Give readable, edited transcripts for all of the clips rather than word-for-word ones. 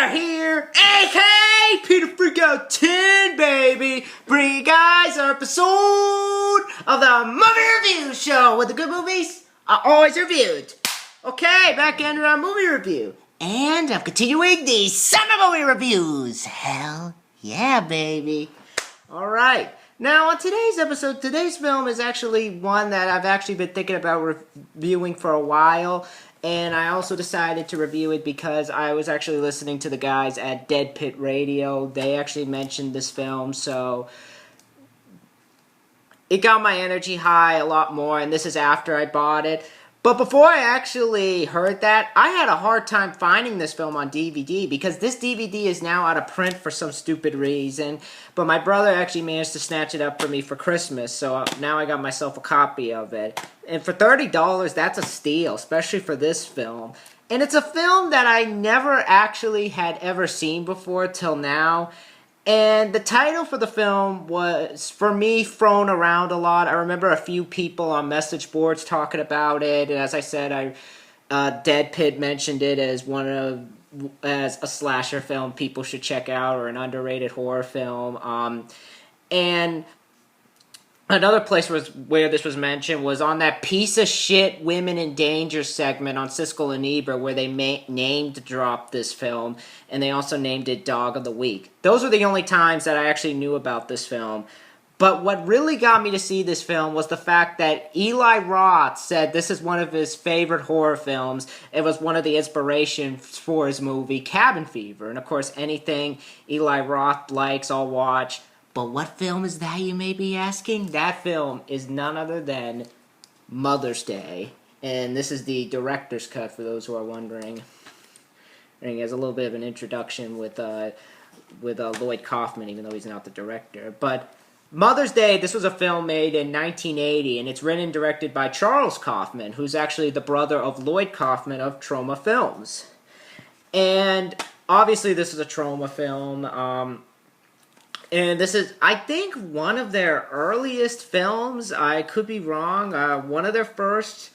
Peter here, aka Peter Freakout 10, baby, bringing you guys our episode of the Movie Review Show, where the good movies are always reviewed. Okay, back into our movie review, and I'm continuing the summer movie reviews. Hell yeah, baby. Alright, now on today's episode, today's film is actually one that I've actually been thinking about reviewing for a while. And I also decided to review it because I was actually listening to the guys at Dead Pit Radio. They actually mentioned this film, so it got my energy high a lot more, and this is after I bought it. But before I actually heard that, I had a hard time finding this film on DVD because this DVD is now out of print for some stupid reason. But my brother actually managed to snatch it up for me for Christmas, so now I got myself a copy of it. And for $30, that's a steal, especially for this film. And it's a film that I never actually had ever seen before till now. And the title for the film was, for me, thrown around a lot. I remember a few people on message boards talking about it. And as I said, Dead Pit mentioned it as as a slasher film people should check out, or an underrated horror film. And another place where this was mentioned was on that piece of shit Women in Danger segment on Siskel and Ebert, where they named dropped this film, and they also named it Dog of the Week. Those were the only times that I actually knew about this film. But what really got me to see this film was the fact that Eli Roth said this is one of his favorite horror films. It was one of the inspirations for his movie Cabin Fever. And of course, anything Eli Roth likes, I'll watch. But what film is that, you may be asking? That film is none other than Mother's Day. And this is the director's cut, for those who are wondering. And he has a little bit of an introduction with Lloyd Kaufman, even though he's not the director. But Mother's Day, this was a film made in 1980, and it's written and directed by Charles Kaufman, who's actually the brother of Lloyd Kaufman of Troma Films. And obviously this is a Troma film. And this is, I think, one of their earliest films. I could be wrong. One of their first.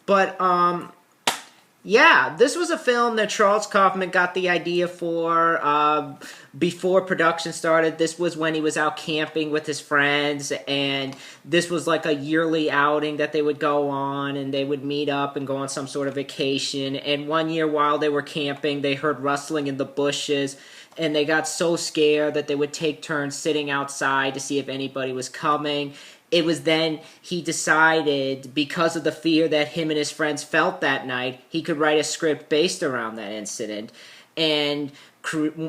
But, yeah, this was a film that Charles Kaufman got the idea for before production started. This was when he was out camping with his friends, and this was like a yearly outing that they would go on, and they would meet up and go on some sort of vacation. And one year while they were camping, they heard rustling in the bushes, and they got so scared that they would take turns sitting outside to see if anybody was coming. It was then he decided, because of the fear that him and his friends felt that night, he could write a script based around that incident. And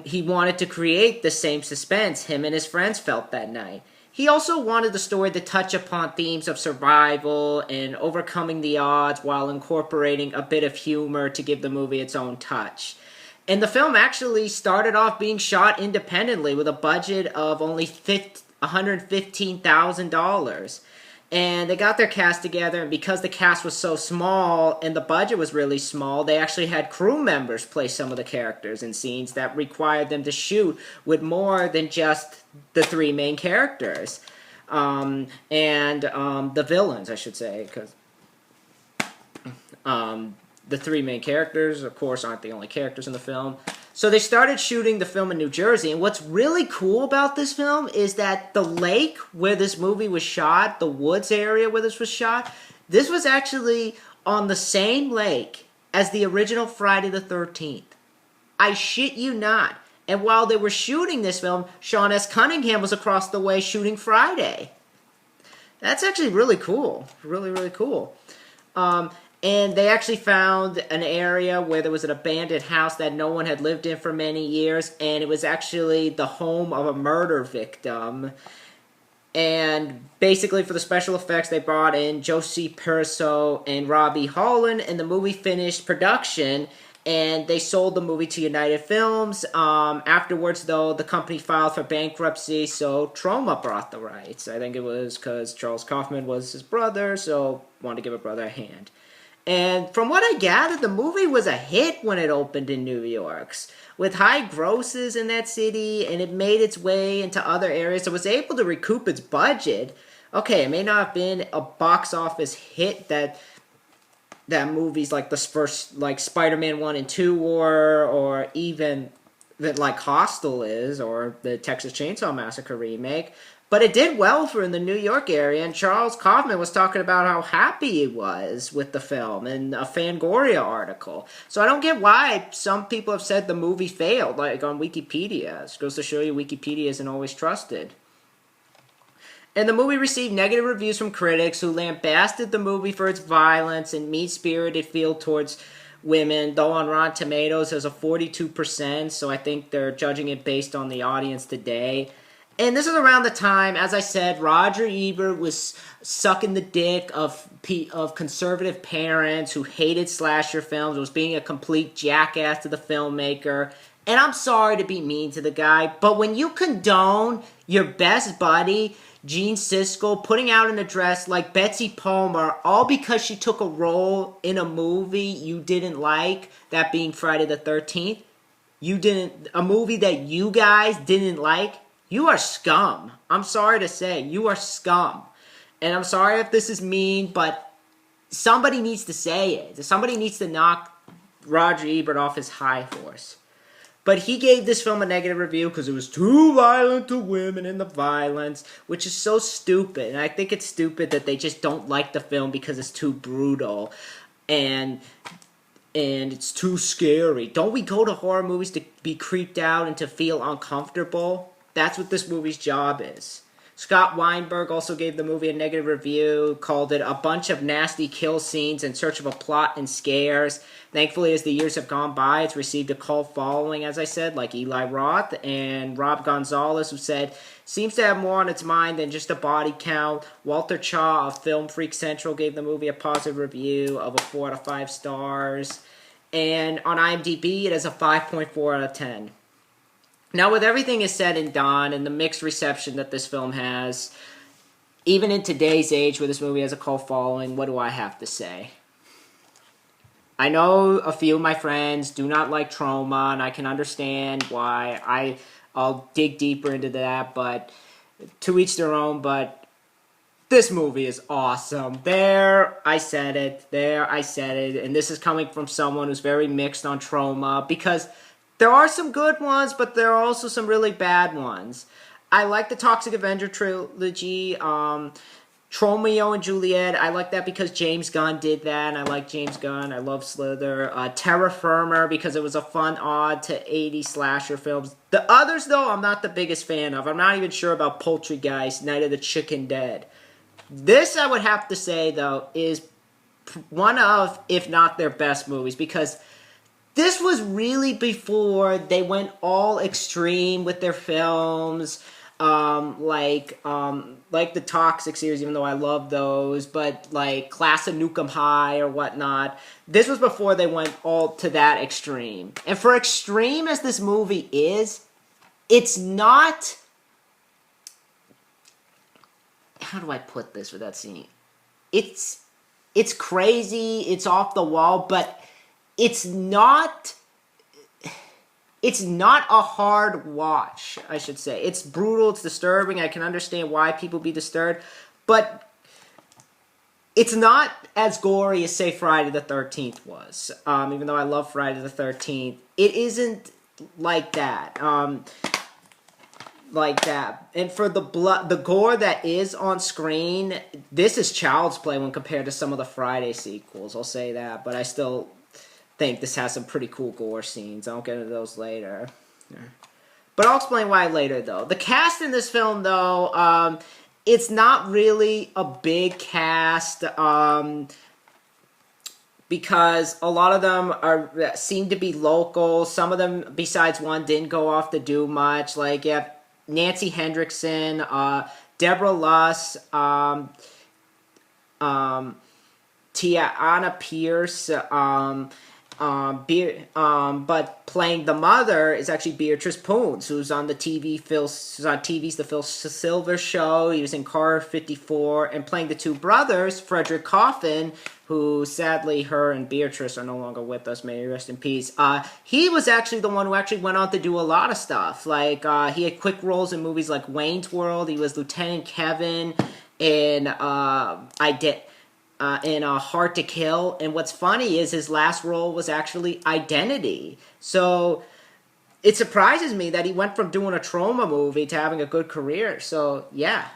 he wanted to create the same suspense him and his friends felt that night. He also wanted the story to touch upon themes of survival and overcoming the odds while incorporating a bit of humor to give the movie its own touch. And the film actually started off being shot independently with a budget of only $115,000. And they got their cast together, and because the cast was so small and the budget was really small, they actually had crew members play some of the characters in scenes that required them to shoot with more than just the three main characters. And the villains, I should say, because the three main characters, of course, aren't the only characters in the film. So they started shooting the film in New Jersey, and what's really cool about this film is that the lake where this movie was shot, the woods area where this was shot, this was actually on the same lake as the original Friday the 13th. I shit you not. And while they were shooting this film, Sean S. Cunningham was across the way shooting Friday. That's actually really cool. Really, really cool. And they actually found an area where there was an abandoned house that no one had lived in for many years, and it was actually the home of a murder victim. And basically for the special effects, they brought in Josie Perso and Robbie Holland, and the movie finished production, and they sold the movie to United Films. Afterwards, though, the company filed for bankruptcy, so Troma bought the rights. I think it was because Charles Kaufman was his brother, so wanted to give a brother a hand. And from what I gathered, the movie was a hit when it opened in New York, with high grosses in that city, and it made its way into other areas. It was able to recoup its budget. Okay, it may not have been a box office hit that movies like the first, like Spider-Man 1 and 2 were, or even that like Hostel is, or the Texas Chainsaw Massacre remake. But it did well for in the New York area, and Charles Kaufman was talking about how happy he was with the film in a Fangoria article. So I don't get why some people have said the movie failed, like on Wikipedia. It goes to show you Wikipedia isn't always trusted. And the movie received negative reviews from critics who lambasted the movie for its violence and mean-spirited feel towards women, though on Rotten Tomatoes has a 42%, so I think they're judging it based on the audience today. And this is around the time, as I said, Roger Ebert was sucking the dick of conservative parents who hated slasher films, was being a complete jackass to the filmmaker. And I'm sorry to be mean to the guy, but when you condone your best buddy, Gene Siskel, putting out an address like Betsy Palmer, all because she took a role in a movie you didn't like, that being Friday the 13th, a movie that you guys didn't like, you are scum. I'm sorry to say, you are scum. And I'm sorry if this is mean, but somebody needs to say it. Somebody needs to knock Roger Ebert off his high horse. But he gave this film a negative review because it was too violent to women and the violence, which is so stupid. And I think it's stupid that they just don't like the film because it's too brutal and it's too scary. Don't we go to horror movies to be creeped out and to feel uncomfortable? That's what this movie's job is. Scott Weinberg also gave the movie a negative review, called it a bunch of nasty kill scenes in search of a plot and scares. Thankfully, as the years have gone by, it's received a cult following, as I said, like Eli Roth and Rob Gonzalez, who said, seems to have more on its mind than just a body count. Walter Chaw of Film Freak Central gave the movie a positive review of a 4 out of 5 stars. And on IMDb, it has a 5.4 out of 10. Now, with everything is said and done, and the mixed reception that this film has, even in today's age where this movie has a cult following, what do I have to say? I know a few of my friends do not like Trauma, and I can understand why. I'll dig deeper into that, but to each their own, but this movie is awesome. There, I said it. And this is coming from someone who's very mixed on Trauma, because there are some good ones, but there are also some really bad ones. I like the Toxic Avenger trilogy. Romeo and Juliet, I like that because James Gunn did that, and I like James Gunn. I love Slither. Terra Firma, because it was a fun ode to 80s slasher films. The others, though, I'm not the biggest fan of. I'm not even sure about Poltergeist, Night of the Chicken Dead. This, I would have to say, though, is one of, if not their best movies, because this was really before they went all extreme with their films, like the Toxic series, even though I love those, but like Class of Nukem High or whatnot. This was before they went all to that extreme. And for extreme as this movie is, it's not... How do I put this without seeing it? It's crazy, it's off the wall, but it's not a hard watch, I should say. It's brutal, it's disturbing, I can understand why people be disturbed, but it's not as gory as, say, Friday the 13th was. Even though I love Friday the 13th, it isn't like that. And for the gore that is on screen, this is child's play when compared to some of the Friday sequels, I'll say that, but I still think this has some pretty cool gore scenes. I'll get into those later. But I'll explain why later, though. The cast in this film, though, it's not really a big cast, because a lot of them seem to be local. Some of them, besides one, didn't go off to do much. Like, you have Nancy Hendrickson, Deborah Luss, Tiana Pierce, but playing the mother is actually Beatrice Poons, who's on TV's The Phil Silver Show. He was in Car 54, and playing the two brothers, Frederick Coffin, who sadly her and Beatrice are no longer with us. May he rest in peace. He was actually the one who actually went on to do a lot of stuff. Like he had quick roles in movies like Wayne's World. He was Lieutenant Kevin in Hard to Kill. And what's funny is his last role was actually Identity. So it surprises me that he went from doing a trauma movie to having a good career. So, yeah.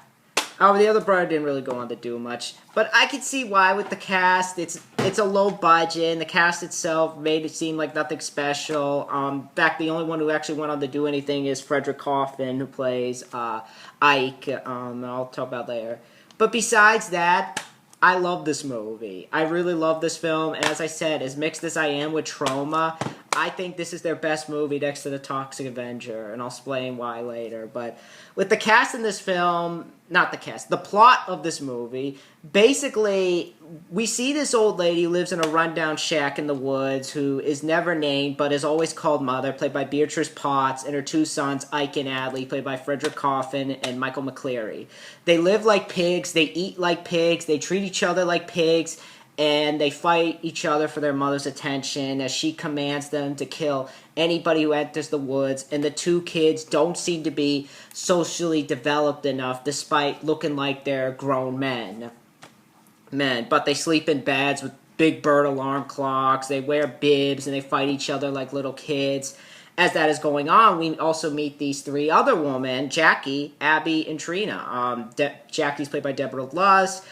Oh, the other brother didn't really go on to do much. But I could see why with the cast. It's a low budget, and the cast itself made it seem like nothing special. In fact, the only one who actually went on to do anything is Frederick Coffin, who plays Ike. I'll talk about later. But besides that, I love this movie. I really love this film. And as I said, as mixed as I am with Trauma, I think this is their best movie next to The Toxic Avenger, and I'll explain why later. But with the cast in this film, not the cast, the plot of this movie, basically, we see this old lady who lives in a rundown shack in the woods who is never named but is always called Mother, played by Beatrice Potts, and her two sons, Ike and Adley, played by Frederick Coffin and Michael McCleary. They live like pigs, they eat like pigs, they treat each other like pigs, and they fight each other for their mother's attention as she commands them to kill anybody who enters the woods. And the two kids don't seem to be socially developed enough despite looking like they're grown men. But they sleep in beds with big bird alarm clocks, they wear bibs, and they fight each other like little kids. As that is going on, we also meet these three other women, Jackie, Abby, and Trina. Jackie's played by Deborah Luss,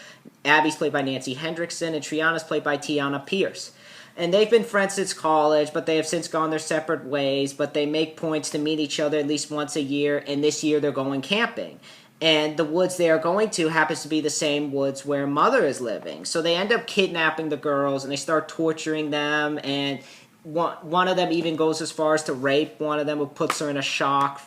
Abby's played by Nancy Hendrickson, and Triana's played by Tiana Pierce. And they've been friends since college, but they have since gone their separate ways, but they make points to meet each other at least once a year, and this year they're going camping. And the woods they are going to happens to be the same woods where Mother is living. So they end up kidnapping the girls, and they start torturing them, and one of them even goes as far as to rape one of them, who puts her in a shock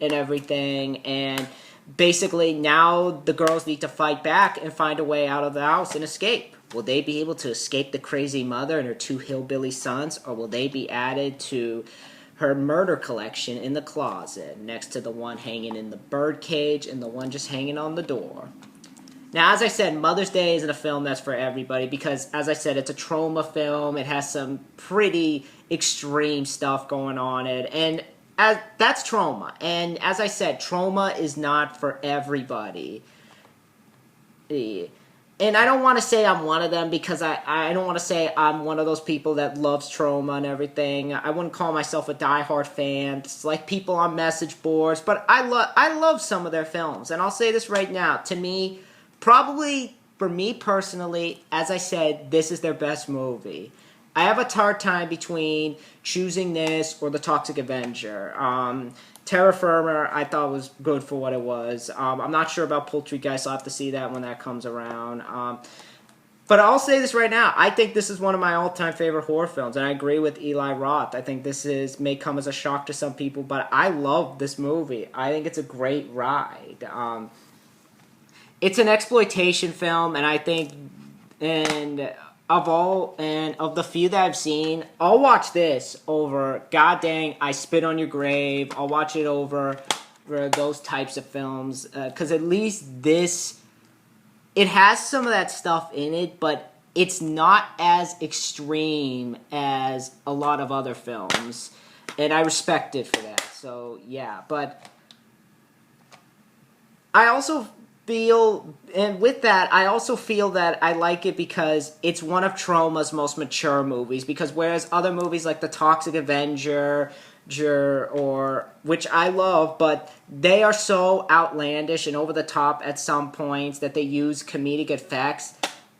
and everything. And basically now the girls need to fight back and find a way out of the house and escape. Will they be able to escape the crazy mother and her two hillbilly sons, or will they be added to her murder collection in the closet next to the one hanging in the bird cage and the one just hanging on the door? Now, as I said, Mother's Day isn't a film that's for everybody because, as I said, it's a trauma film. It has some pretty extreme stuff going on in it, and that's trauma. And as I said, trauma is not for everybody. And I don't want to say I'm one of them because I don't want to say I'm one of those people that loves trauma and everything. I wouldn't call myself a diehard fan. It's like people on message boards, but I love some of their films. And I'll say this right now. To me, probably for me personally, as I said, this is their best movie. I have a hard time between choosing this or The Toxic Avenger. Terra Firma I thought was good for what it was. I'm not sure about Poultrygeist. I'll have to see that when that comes around. But I'll say this right now. I think this is one of my all-time favorite horror films, and I agree with Eli Roth. I think this may come as a shock to some people, but I love this movie. I think it's a great ride. It's an exploitation film, and I think, of the few that I've seen, I'll watch this over God Dang, I Spit on Your Grave. I'll watch it over those types of films, because at least this, it has some of that stuff in it, but it's not as extreme as a lot of other films, and I respect it for that. So yeah, but I also feel, and with that, I also feel that I like it because it's one of Trauma's most mature movies. Because whereas other movies like The Toxic Avenger, which I love, but they are so outlandish and over the top at some points that they use comedic effects.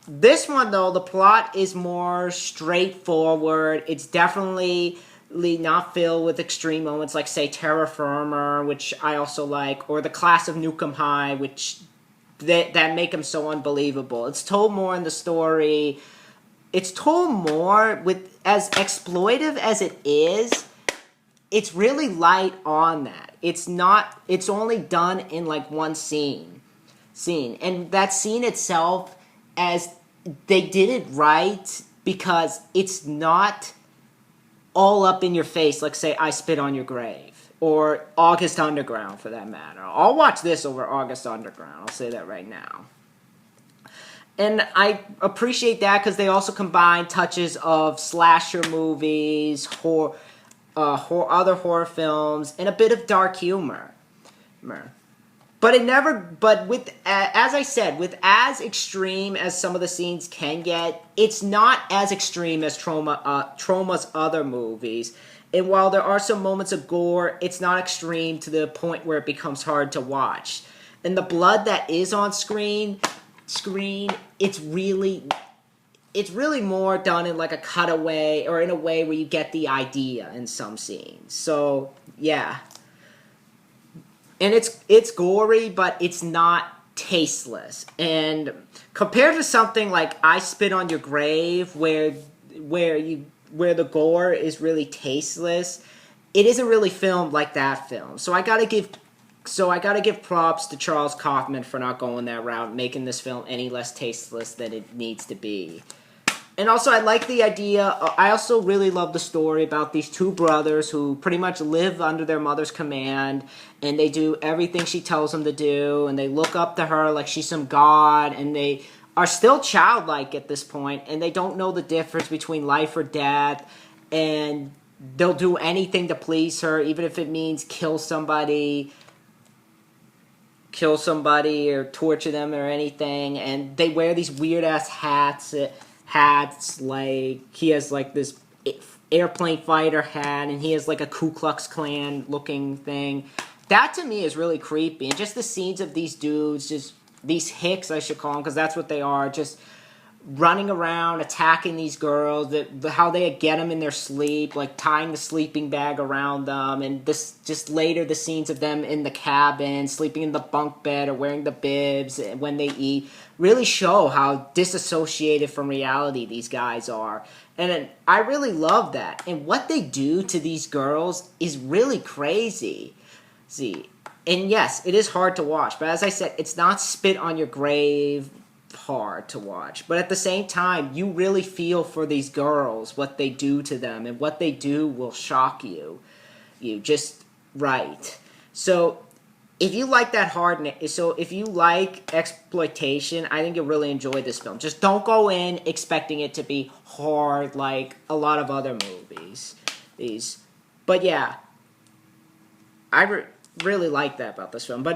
This one, though, the plot is more straightforward. It's definitely not filled with extreme moments like, say, Terra Firma, which I also like, or The Class of Nukem High, which that make them so unbelievable. It's told more in the story. It's told more with, as exploitive as it is, it's really light on that. It's only done in like one scene. And that scene itself, as they did it right, because it's not all up in your face, like say I Spit on Your Grave. Or August Underground, for that matter. I'll watch this over August Underground. I'll say that right now. And I appreciate that because they also combine touches of slasher movies, other horror films, and a bit of dark humor. But as I said, with as extreme as some of the scenes can get, it's not as extreme as Trauma's other movies. And while there are some moments of gore, it's not extreme to the point where it becomes hard to watch. And the blood that is on screen, it's really more done in like a cutaway or in a way where you get the idea in some scenes. So yeah, and it's gory, but it's not tasteless. And compared to something like I Spit on Your Grave, where the gore is really tasteless, it isn't really filmed like that film. So I gotta give props to Charles Kaufman for not going that route, making this film any less tasteless than it needs to be. And also, I like the idea. I also really love the story about these two brothers who pretty much live under their mother's command, and they do everything she tells them to do, and they look up to her like she's some god, and they are still childlike at this point, and they don't know the difference between life or death, and they'll do anything to please her, even if it means kill somebody or torture them or anything. And they wear these weird ass hats, like he has like this airplane fighter hat, and he has like a Ku Klux Klan looking thing. That to me is really creepy. And just the scenes of these dudes, just these hicks I should call them, because that's what they are, just running around attacking these girls, how they get them in their sleep, like tying the sleeping bag around them, and this just later the scenes of them in the cabin sleeping in the bunk bed or wearing the bibs when they eat really show how disassociated from reality these guys are. And I really love that. And what they do to these girls is really crazy. See, and yes, it is hard to watch, but as I said, it's not Spit on Your Grave hard to watch. But at the same time, you really feel for these girls, what they do to them, and what they do will shock you. You just right. So if you like that if you like exploitation, I think you'll really enjoy this film. Just don't go in expecting it to be hard like a lot of other movies. But yeah, I really like that about this film. But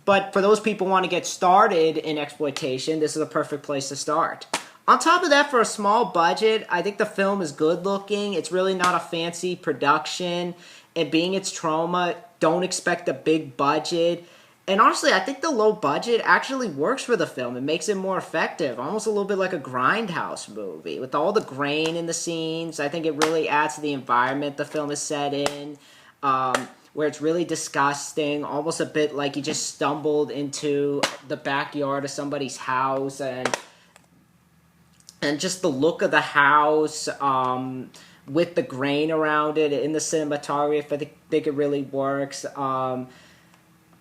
but for those people who want to get started in exploitation, this is a perfect place to start. On top of that, for a small budget, I think the film is good looking. It's really not a fancy production. And being its trauma, don't expect a big budget. And honestly, I think the low budget actually works for the film. It makes it more effective. Almost a little bit like a grindhouse movie. With all the grain in the scenes, I think it really adds to the environment the film is set in. Where it's really disgusting, almost a bit like you just stumbled into the backyard of somebody's house, and just the look of the house, with the grain around it in the cinematography, I think it really works. I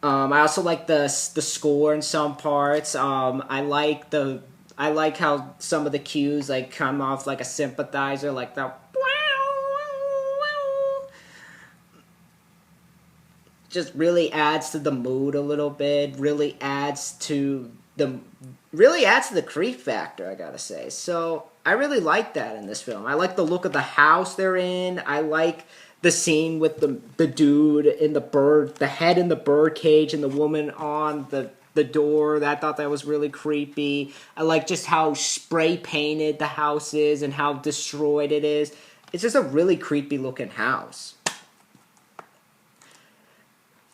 also like the score in some parts. I like how some of the cues like come off like a sympathizer, like the just really adds to the mood a little bit. Really adds to the creep factor, I gotta say. So I really like that in this film. I like the look of the house they're in. I like the scene with the dude in the head in the bird cage, and the woman on the door. I thought that was really creepy. I like just how spray painted the house is and how destroyed it is. It's just a really creepy looking house.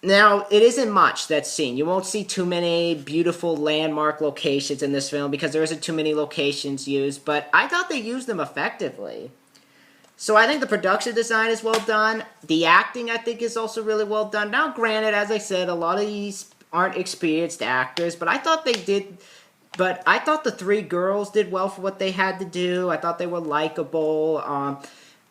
Now, it isn't much that's seen. You won't see too many beautiful landmark locations in this film because there isn't too many locations used, but I thought they used them effectively. So I think the production design is well done. The acting, I think, is also really well done. Now, granted, as I said, a lot of these aren't experienced actors, but I thought they did. But I thought the three girls did well for what they had to do. I thought they were likable.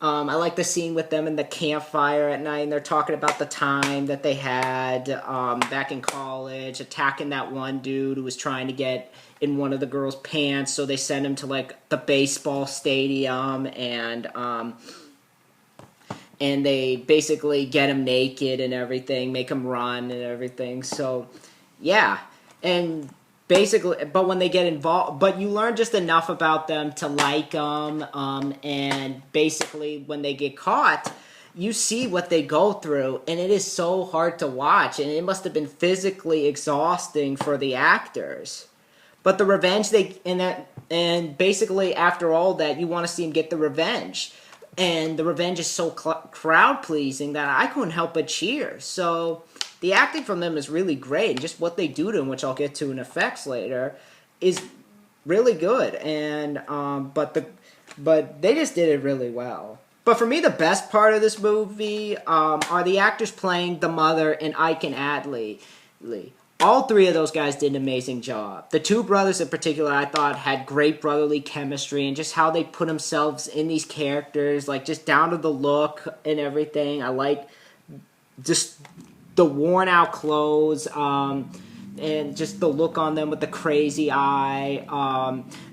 I like the scene with them in the campfire at night, and they're talking about the time that they had back in college, attacking that one dude who was trying to get in one of the girls' pants, so they send him to, like, the baseball stadium, and they basically get him naked and everything, make him run and everything, so, yeah, and basically, but when they get involved, but you learn just enough about them to like them, and basically when they get caught, you see what they go through, and it is so hard to watch, and it must have been physically exhausting for the actors. But the revenge and basically after all that, you want to see them get the revenge. And the revenge is so crowd pleasing that I couldn't help but cheer. So the acting from them is really great, and just what they do to him, which I'll get to in effects later, is really good. And but they just did it really well. But for me, the best part of this movie are the actors playing the mother and Ike and Adley. All three of those guys did an amazing job. The two brothers in particular, I thought, had great brotherly chemistry, and just how they put themselves in these characters, like just down to the look and everything. I like just the worn out clothes, and just the look on them with the crazy eye,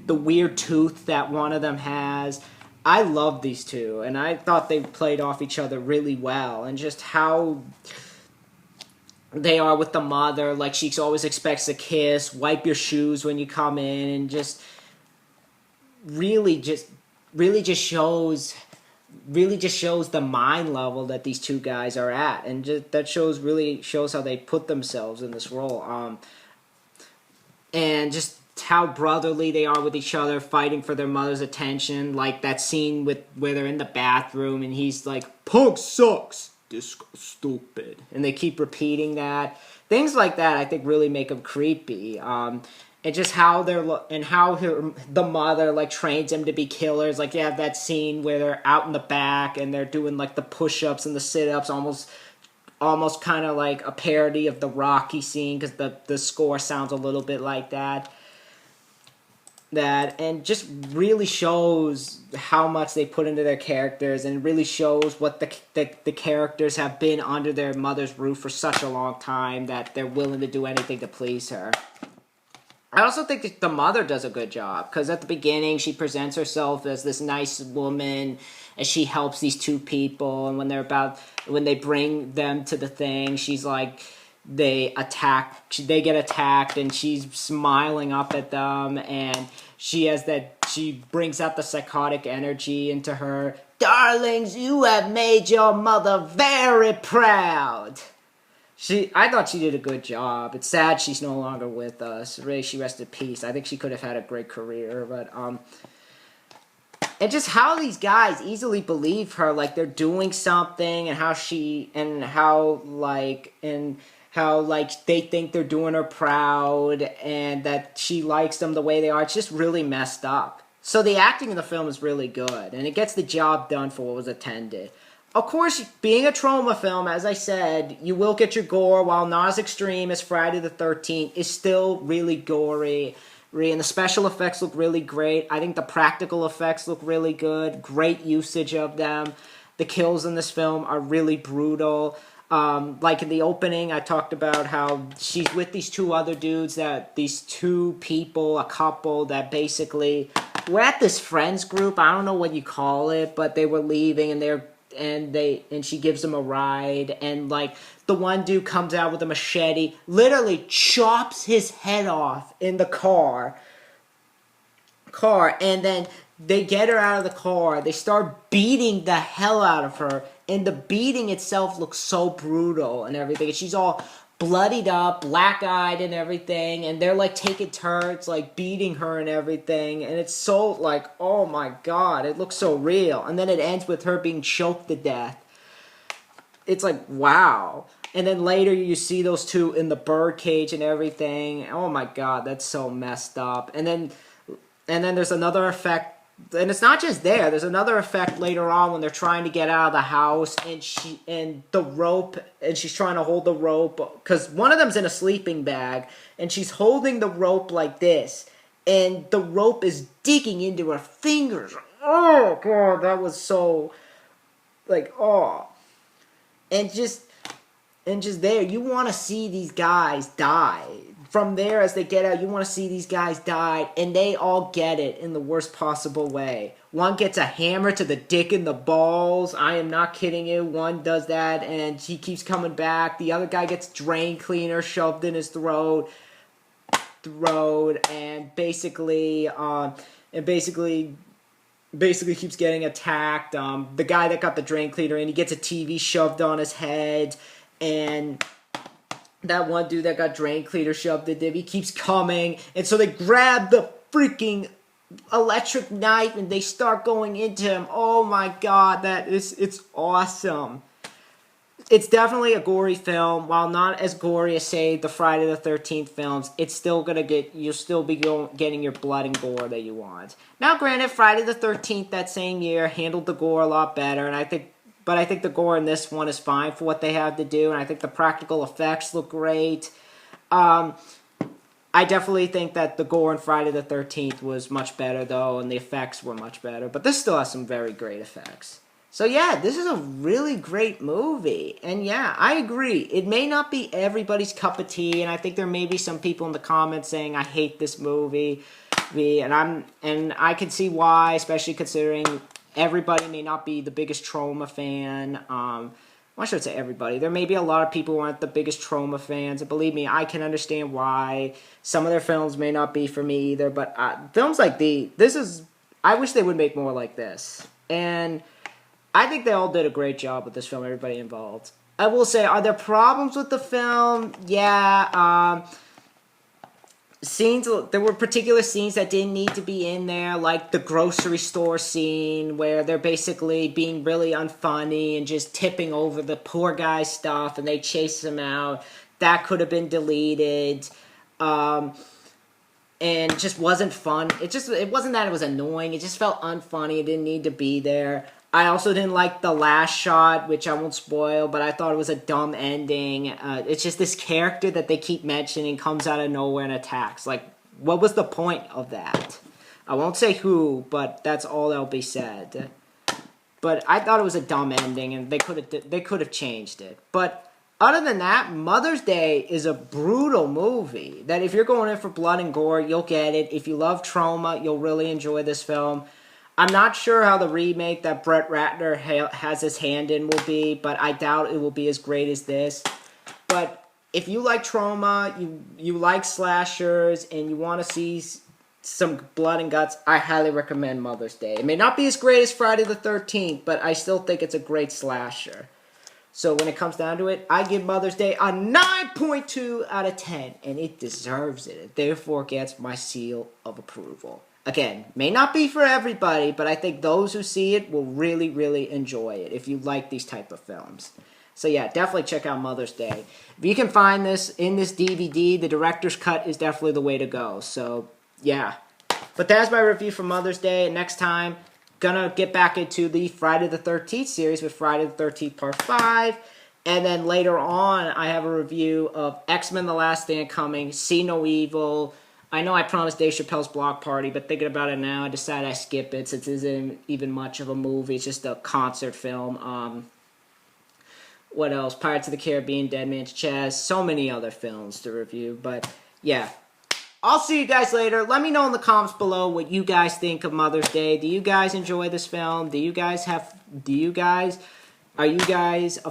the weird tooth that one of them has. I love these two, and I thought they played off each other really well, and just how they are with the mother, like she always expects a kiss, wipe your shoes when you come in, and just really just shows the mind level that these two guys are at, and that really shows how they put themselves in this role, and just how brotherly they are with each other, fighting for their mother's attention, like that scene where they're in the bathroom and he's like, "Punk sucks. Disco stupid," and they keep repeating that. Things like that I think really make them creepy. And just how the mother like trains them to be killers. Like you have that scene where they're out in the back and they're doing like the push-ups and the sit-ups, almost kind of like a parody of the Rocky scene, because the score sounds a little bit like that. And just really shows how much they put into their characters, and really shows what the characters have been under their mother's roof for such a long time that they're willing to do anything to please her. I also think that the mother does a good job, because at the beginning she presents herself as this nice woman as she helps these two people, and when they bring them to the thing, she's like, they get attacked, and she's smiling up at them, and she brings out the psychotic energy into her. "Darlings, you have made your mother very proud." I thought she did a good job. It's sad she's no longer with us. Really, she rest in peace. I think she could have had a great career, but and just how these guys easily believe her, like they're doing something, and how they think they're doing her proud, and that she likes them the way they are. It's just really messed up. So the acting in the film is really good, and it gets the job done for what was intended. Of course, being a trauma film, as I said, you will get your gore, while not as extreme as Friday the 13th, is still really gory. And the special effects look really great. I think the practical effects look really good. Great usage of them. The kills in this film are really brutal. Like in the opening, I talked about how she's with these two other dudes, a couple that basically were at this friends group. I don't know what you call it, but they were leaving, and she gives them a ride, and like the one dude comes out with a machete, literally chops his head off in the car, and then they get her out of the car. They start beating the hell out of her, and the beating itself looks so brutal and everything. She's all bloodied up, black-eyed and everything, and they're like taking turns, like beating her and everything, and it's so like, oh my god, it looks so real. And then it ends with her being choked to death. It's like, wow. And then later you see those two in the bird cage and everything. Oh my god, that's so messed up. And then there's another effect. And it's not just there. There's another effect later on when they're trying to get out of the house, and she's trying to hold the rope, because one of them's in a sleeping bag, and she's holding the rope like this, and the rope is digging into her fingers. Oh god, that was so like, oh. And just there, you want to see these guys die. From there, as they get out, you want to see these guys die, and they all get it in the worst possible way. One gets a hammer to the dick and the balls. I am not kidding you. One does that, and he keeps coming back. The other guy gets drain cleaner shoved in his throat, and basically keeps getting attacked. The guy that got the drain cleaner in, he gets a TV shoved on his head, and that one dude that got drain cleaner shoved into him, he keeps coming, and so they grab the freaking electric knife and they start going into him. Oh my god, it's awesome. It's definitely a gory film. While not as gory as, say, the Friday the 13th films, it's still gonna you'll still be getting your blood and gore that you want. Now, granted, Friday the 13th that same year handled the gore a lot better, and I think the gore in this one is fine for what they have to do, and I think the practical effects look great. I definitely think that the gore in Friday the 13th was much better, though, and the effects were much better, but this still has some very great effects. So yeah, this is a really great movie. And yeah, I agree. It may not be everybody's cup of tea, and I think there may be some people in the comments saying I hate this movie. And I can see why, especially considering everybody may not be the biggest Trauma fan. I should say everybody. There may be a lot of people who aren't the biggest Trauma fans, and believe me, I can understand why. Some of their films may not be for me either, but films like I wish they would make more like this. And I think they all did a great job with this film, everybody involved. I will say, are there problems with the film? Yeah, there were particular scenes that didn't need to be in there, like the grocery store scene where they're basically being really unfunny and just tipping over the poor guy's stuff and they chase him out. That could have been deleted. And it just wasn't fun. It wasn't that it was annoying. It just felt unfunny. It didn't need to be there. I also didn't like the last shot, which I won't spoil, but I thought it was a dumb ending. It's just this character that they keep mentioning comes out of nowhere and attacks. Like, what was the point of that? I won't say who, but that's all that'll be said. But I thought it was a dumb ending, and they could have changed it. But other than that, Mother's Day is a brutal movie. That if you're going in for blood and gore, you'll get it. If you love Trauma, you'll really enjoy this film. I'm not sure how the remake that Brett Ratner has his hand in will be, but I doubt it will be as great as this. But if you like Trauma, you like slashers, and you want to see some blood and guts, I highly recommend Mother's Day. It may not be as great as Friday the 13th, but I still think it's a great slasher. So when it comes down to it, I give Mother's Day a 9.2 out of 10, and it deserves it. It therefore gets my seal of approval. Again, may not be for everybody, but I think those who see it will really, really enjoy it if you like these type of films. So yeah, definitely check out Mother's Day. If you can find this in this DVD, the director's cut is definitely the way to go. So yeah. But that's my review for Mother's Day. Next time, gonna get back into the Friday the 13th series with Friday the 13th Part 5. And then later on, I have a review of X-Men The Last Stand coming, See No Evil. I know I promised Dave Chappelle's Block Party, but thinking about it now, I decided I skip it since it isn't even much of a movie. It's just a concert film. What else? Pirates of the Caribbean, Dead Man's Chest. So many other films to review. But, yeah. I'll see you guys later. Let me know in the comments below what you guys think of Mother's Day. Do you guys enjoy this film? Are you guys a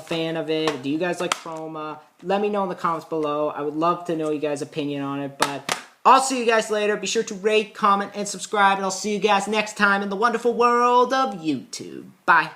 fan of it? Do you guys like Trauma? Let me know in the comments below. I would love to know you guys' opinion on it, but I'll see you guys later. Be sure to rate, comment, and subscribe, and I'll see you guys next time in the wonderful world of YouTube. Bye.